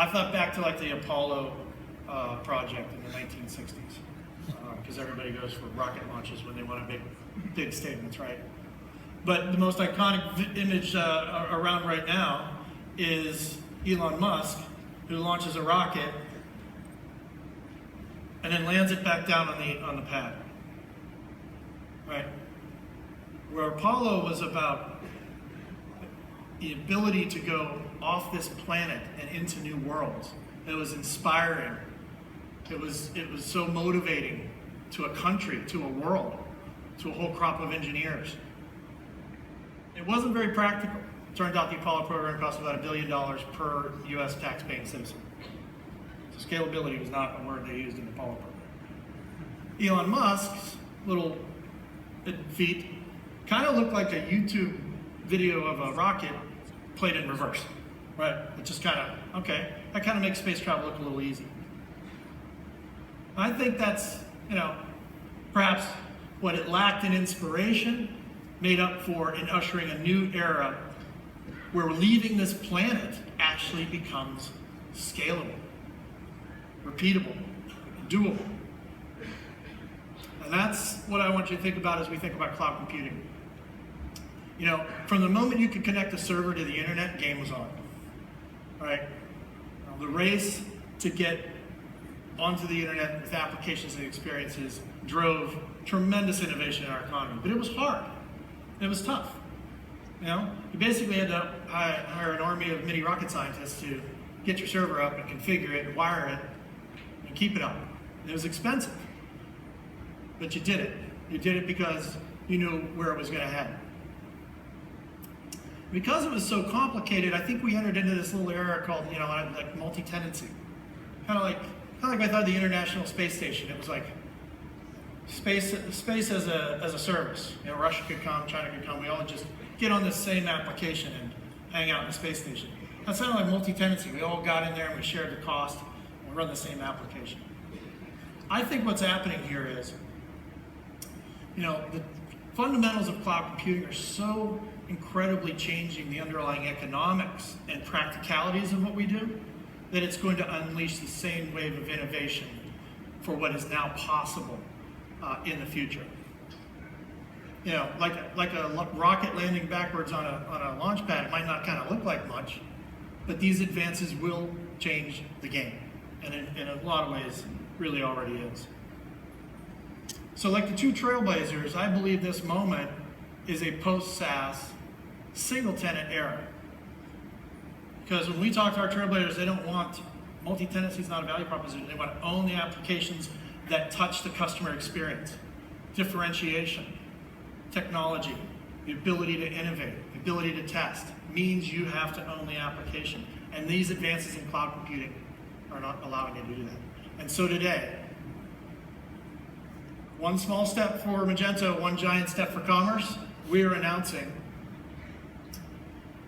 I thought back to like the Apollo project in the 1960s, because everybody goes for rocket launches when they want to make big statements, right? But the most iconic image around right now is Elon Musk, who launches a rocket and then lands it back down on the pad, right? Where Apollo was about the ability to go off this planet and into new worlds. It was inspiring. It was so motivating to a country, to a world, to a whole crop of engineers. It wasn't very practical. It turned out the Apollo program cost about $1 billion per US tax-paying citizen. So scalability was not a word they used in the Apollo program. Elon Musk's little feat kind of looked like a YouTube video of a rocket played in reverse, right? It just kind of, okay, that kind of makes space travel look a little easy. I think that's, perhaps what it lacked in inspiration made up for in ushering a new era where leaving this planet actually becomes scalable, repeatable, doable. And that's what I want you to think about as we think about cloud computing. From the moment you could connect a server to the internet, game was on, right? The race to get onto the internet with applications and experiences drove tremendous innovation in our economy, but it was hard. It was tough. You basically had to hire an army of mini rocket scientists to get your server up and configure it and wire it and keep it up. It was expensive, but you did it. You did it because you knew where it was going to head. Because it was so complicated, I think we entered into this little era called, like multi-tenancy. Kind of like I thought the International Space Station. It was like space as a service. Russia could come, China could come. We all just get on this same application and hang out in the space station. That sounded like multi-tenancy. We all got in there and we shared the cost and run the same application. I think what's happening here is, the fundamentals of cloud computing are so incredibly changing the underlying economics and practicalities of what we do that it's going to unleash the same wave of innovation for what is now possible in the future. Like a rocket landing backwards on a launch pad, it might not kind of look like much, but these advances will change the game, and in a lot of ways really already is. So like the two trailblazers, I believe this moment is a post-SaaS single-tenant era. Because when we talk to our trailblazers, they don't want, multi-tenancy is not a value proposition, they want to own the applications that touch the customer experience. Differentiation, technology, the ability to innovate, the ability to test, means you have to own the application. And these advances in cloud computing are not allowing you to do that. And so today, one small step for Magento, one giant step for commerce, we are announcing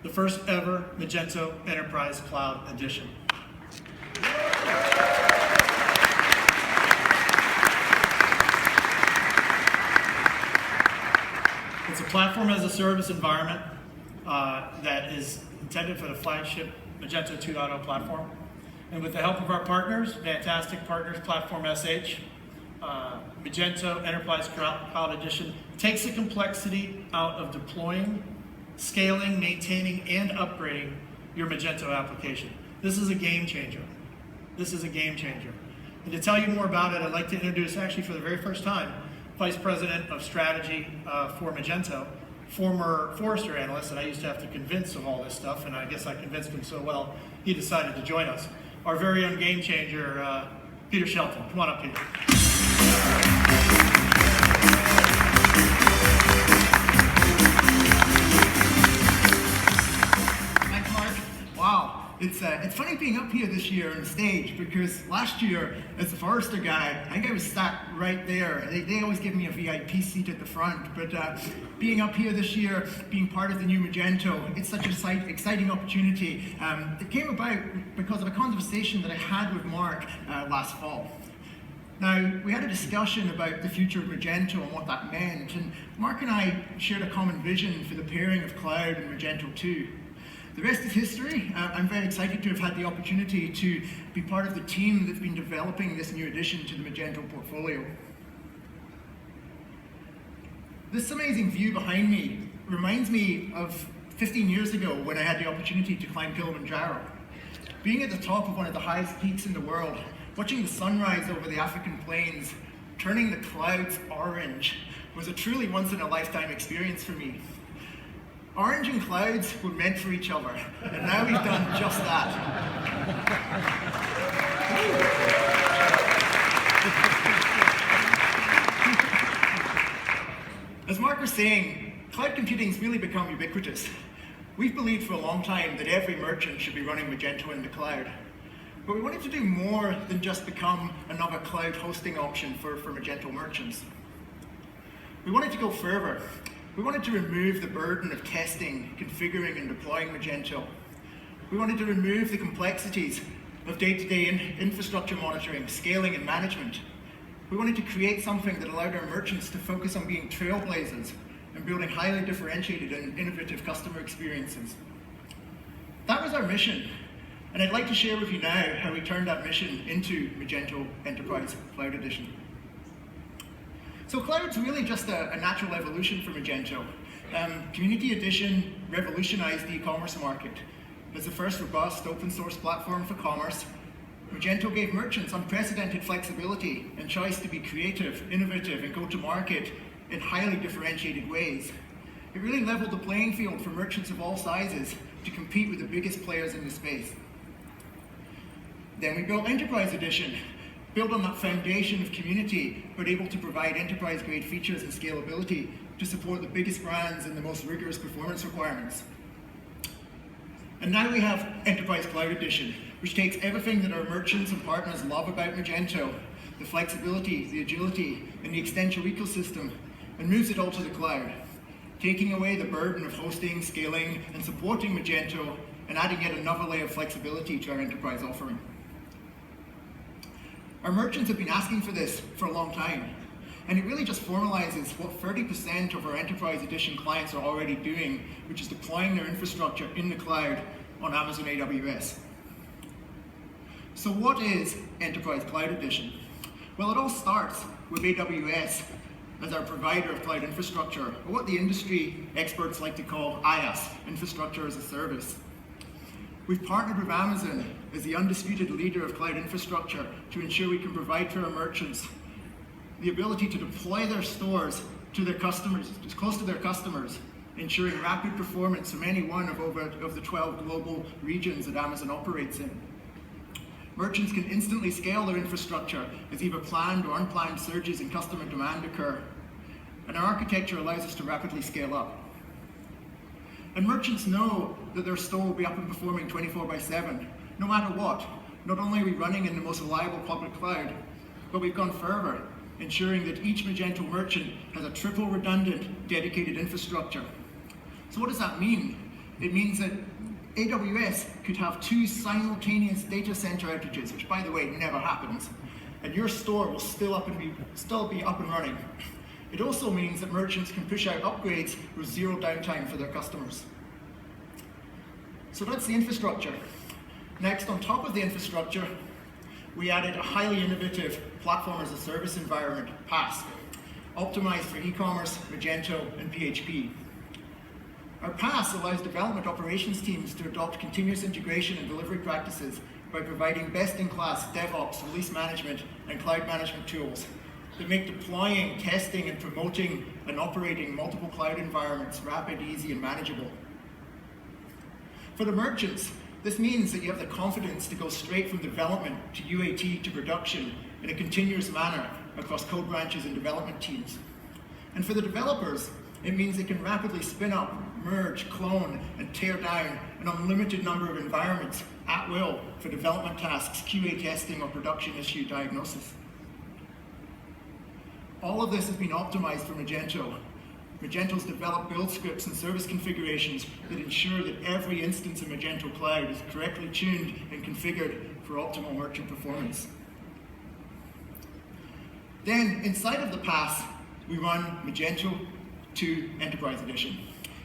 the first ever Magento Enterprise Cloud Edition. It's a platform as a service environment that is intended for the flagship Magento 2.0 platform. And with the help of our partners, fantastic partners, Platform.sh, Magento Enterprise Cloud Edition takes the complexity out of deploying, scaling, maintaining, and upgrading your Magento application. This is a game changer. This is a game changer. And to tell you more about it, I'd like to introduce, actually for the very first time, Vice President of Strategy for Magento, former Forrester analyst that I used to have to convince of all this stuff, and I guess I convinced him so well, he decided to join us. Our very own game changer, Peter Shelton. Come on up, Peter. It's funny being up here this year on stage, because last year, as the Forrester guy, I think I was sat right there. They always give me a VIP seat at the front, but being up here this year, being part of the new Magento, it's such an exciting opportunity. It came about because of a conversation that I had with Mark last fall. Now, we had a discussion about the future of Magento and what that meant, and Mark and I shared a common vision for the pairing of cloud and Magento 2. The rest is history. I'm very excited to have had the opportunity to be part of the team that's been developing this new addition to the Magento portfolio. This amazing view behind me reminds me of 15 years ago when I had the opportunity to climb Kilimanjaro. Being at the top of one of the highest peaks in the world, watching the sunrise over the African plains, turning the clouds orange, was a truly once-in-a-lifetime experience for me. Orange and clouds were meant for each other, and now we've done just that. As Mark was saying, cloud computing has really become ubiquitous. We've believed for a long time that every merchant should be running Magento in the cloud. But we wanted to do more than just become another cloud hosting option for Magento merchants. We wanted to go further. We wanted to remove the burden of testing, configuring, and deploying Magento. We wanted to remove the complexities of day-to-day infrastructure monitoring, scaling, and management. We wanted to create something that allowed our merchants to focus on being trailblazers and building highly differentiated and innovative customer experiences. That was our mission, and I'd like to share with you now how we turned that mission into Magento Enterprise Cloud Edition. So cloud's really just a natural evolution for Magento. Community Edition revolutionized the e-commerce market. As the first robust open source platform for commerce, Magento gave merchants unprecedented flexibility and choice to be creative, innovative, and go to market in highly differentiated ways. It really leveled the playing field for merchants of all sizes to compete with the biggest players in the space. Then we built Enterprise Edition, built on that foundation of community, but able to provide enterprise-grade features and scalability to support the biggest brands and the most rigorous performance requirements. And now we have Enterprise Cloud Edition, which takes everything that our merchants and partners love about Magento, the flexibility, the agility, and the extension ecosystem, and moves it all to the cloud, taking away the burden of hosting, scaling, and supporting Magento, and adding yet another layer of flexibility to our enterprise offering. Our merchants have been asking for this for a long time, and it really just formalizes what 30% of our Enterprise Edition clients are already doing, which is deploying their infrastructure in the cloud on Amazon AWS. So what is Enterprise Cloud Edition? Well, it all starts with AWS as our provider of cloud infrastructure, or what the industry experts like to call IaaS, Infrastructure as a Service. We've partnered with Amazon as the undisputed leader of cloud infrastructure to ensure we can provide to our merchants the ability to deploy their stores to their customers, as close to their customers, ensuring rapid performance from any one of the 12 global regions that Amazon operates in. Merchants can instantly scale their infrastructure as either planned or unplanned surges in customer demand occur, and our architecture allows us to rapidly scale up. And merchants know that their store will be up and performing 24/7, no matter what. Not only are we running in the most reliable public cloud, but we've gone further, ensuring that each Magento merchant has a triple redundant dedicated infrastructure. So what does that mean? It means that AWS could have 2 simultaneous data center outages, which by the way never happens, and your store will still be up and running. It also means that merchants can push out upgrades with 0 downtime for their customers. So that's the infrastructure. Next, on top of the infrastructure, we added a highly innovative Platform as a Service environment, PaaS, optimized for e-commerce, Magento, and PHP. Our PaaS allows development operations teams to adopt continuous integration and delivery practices by providing best-in-class DevOps, release management, and cloud management tools that make deploying, testing, and promoting and operating multiple cloud environments rapid, easy, and manageable. For the merchants, this means that you have the confidence to go straight from development to UAT to production in a continuous manner across code branches and development teams. And for the developers, it means they can rapidly spin up, merge, clone, and tear down an unlimited number of environments at will for development tasks, QA testing, or production issue diagnosis. All of this has been optimized for Magento. Magento's developed build scripts and service configurations that ensure that every instance of Magento Cloud is correctly tuned and configured for optimal merchant performance. Then, inside of the PaaS, we run Magento 2 Enterprise Edition.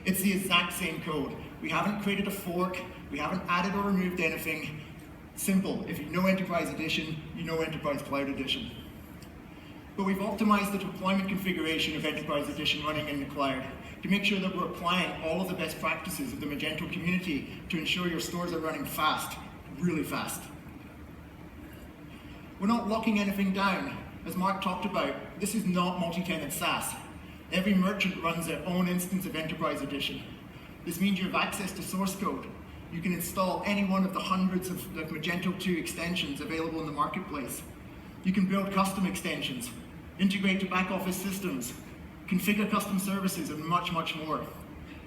It's the exact same code, We haven't created a fork, we haven't added or removed anything. Simple. If you know Enterprise Edition, you know Enterprise Cloud Edition. But we've optimized the deployment configuration of Enterprise Edition running in the cloud to make sure that we're applying all of the best practices of the Magento community to ensure your stores are running fast, really fast. We're not locking anything down. As Mark talked about, this is not multi-tenant SaaS. Every merchant runs their own instance of Enterprise Edition. This means you have access to source code. You can install any one of the hundreds of Magento 2 extensions available in the marketplace. You can build custom extensions, integrate to back office systems, configure custom services, and much, much more.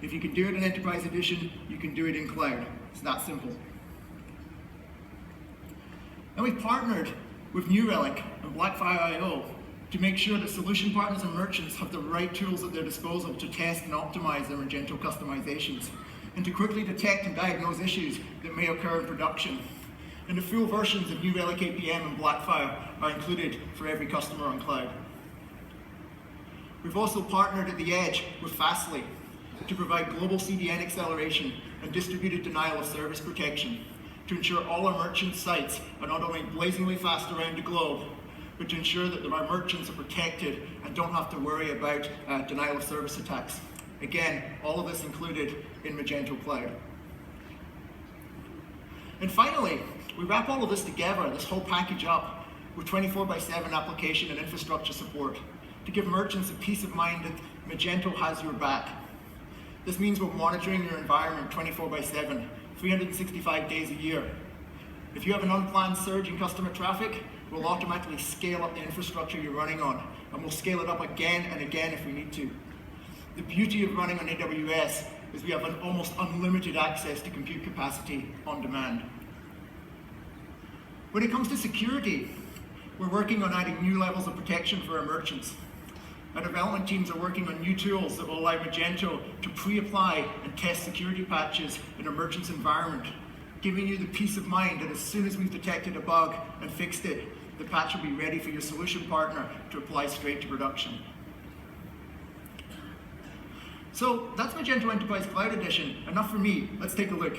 If you can do it in Enterprise Edition, you can do it in cloud. It's that simple. And we've partnered with New Relic and Blackfire.io to make sure that solution partners and merchants have the right tools at their disposal to test and optimize their Magento customizations, and to quickly detect and diagnose issues that may occur in production. And the full versions of New Relic APM and Blackfire are included for every customer on cloud. We've also partnered at the edge with Fastly to provide global CDN acceleration and distributed denial of service protection to ensure all our merchant sites are not only blazingly fast around the globe, but to ensure that our merchants are protected and don't have to worry about denial of service attacks. Again, all of this included in Magento Cloud. And finally, we wrap all of this together, this whole package up, with 24/7 application and infrastructure support to give merchants a peace of mind that Magento has your back. This means we're monitoring your environment 24/7, 365 days a year. If you have an unplanned surge in customer traffic, we'll automatically scale up the infrastructure you're running on, and we'll scale it up again and again if we need to. The beauty of running on AWS is we have an almost unlimited access to compute capacity on demand. When it comes to security, we're working on adding new levels of protection for our merchants. Our development teams are working on new tools that will allow Magento to pre-apply and test security patches in a merchant's environment, giving you the peace of mind that as soon as we've detected a bug and fixed it, the patch will be ready for your solution partner to apply straight to production. So that's Magento Enterprise Cloud Edition. Enough for me. Let's take a look.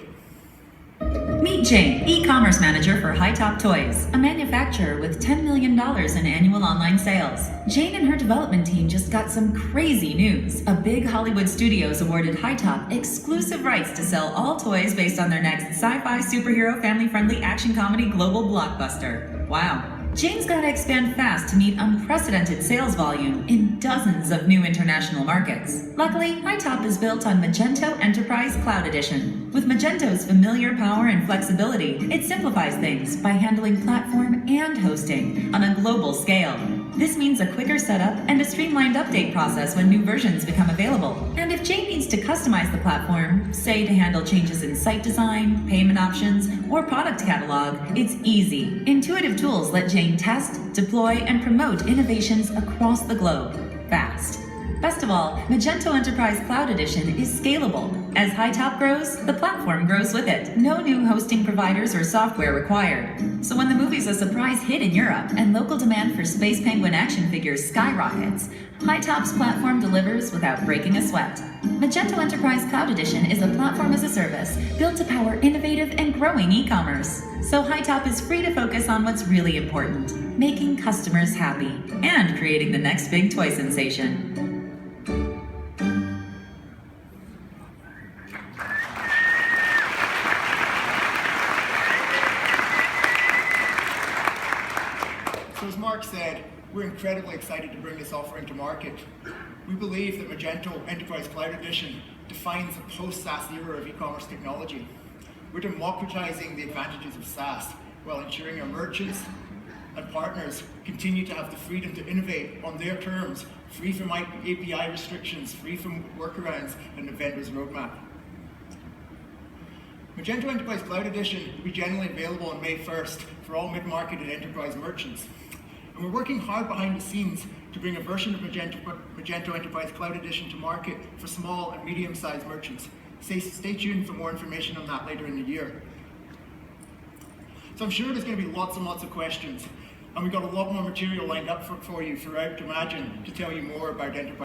Meet Jane, e-commerce manager for High Top Toys, a manufacturer with $10 million in annual online sales. Jane and her development team just got some crazy news. A big Hollywood studios awarded High Top exclusive rights to sell all toys based on their next sci-fi superhero family-friendly action comedy global blockbuster. Wow. Jane's got to expand fast to meet unprecedented sales volume in dozens of new international markets. Luckily, High Top is built on Magento Enterprise Cloud Edition. With Magento's familiar power and flexibility, it simplifies things by handling platform and hosting on a global scale. This means a quicker setup and a streamlined update process when new versions become available. And if Jane needs to customize the platform, say to handle changes in site design, payment options, or product catalog, it's easy. Intuitive tools let Jane test, deploy, and promote innovations across the globe, fast. Best of all, Magento Enterprise Cloud Edition is scalable. As High Top grows, the platform grows with it. No new hosting providers or software required. So when the movie's a surprise hit in Europe and local demand for Space Penguin action figures skyrockets, High Top's platform delivers without breaking a sweat. Magento Enterprise Cloud Edition is a platform as a service built to power innovative and growing e-commerce. So High Top is free to focus on what's really important, making customers happy and creating the next big toy sensation. So as Mark said, we're incredibly excited to bring this offering to market. We believe that Magento Enterprise Cloud Edition defines a post-SaaS era of e-commerce technology. We're democratizing the advantages of SaaS while ensuring our merchants and partners continue to have the freedom to innovate on their terms, free from API restrictions, free from workarounds and the vendor's roadmap. Magento Enterprise Cloud Edition will be generally available on May 1st for all mid-market and enterprise merchants. And we're working hard behind the scenes to bring a version of Magento Enterprise Cloud Edition to market for small and medium-sized merchants. Stay tuned for more information on that later in the year. So I'm sure there's going to be lots and lots of questions, and we've got a lot more material lined up for you throughout Imagine to tell you more about Enterprise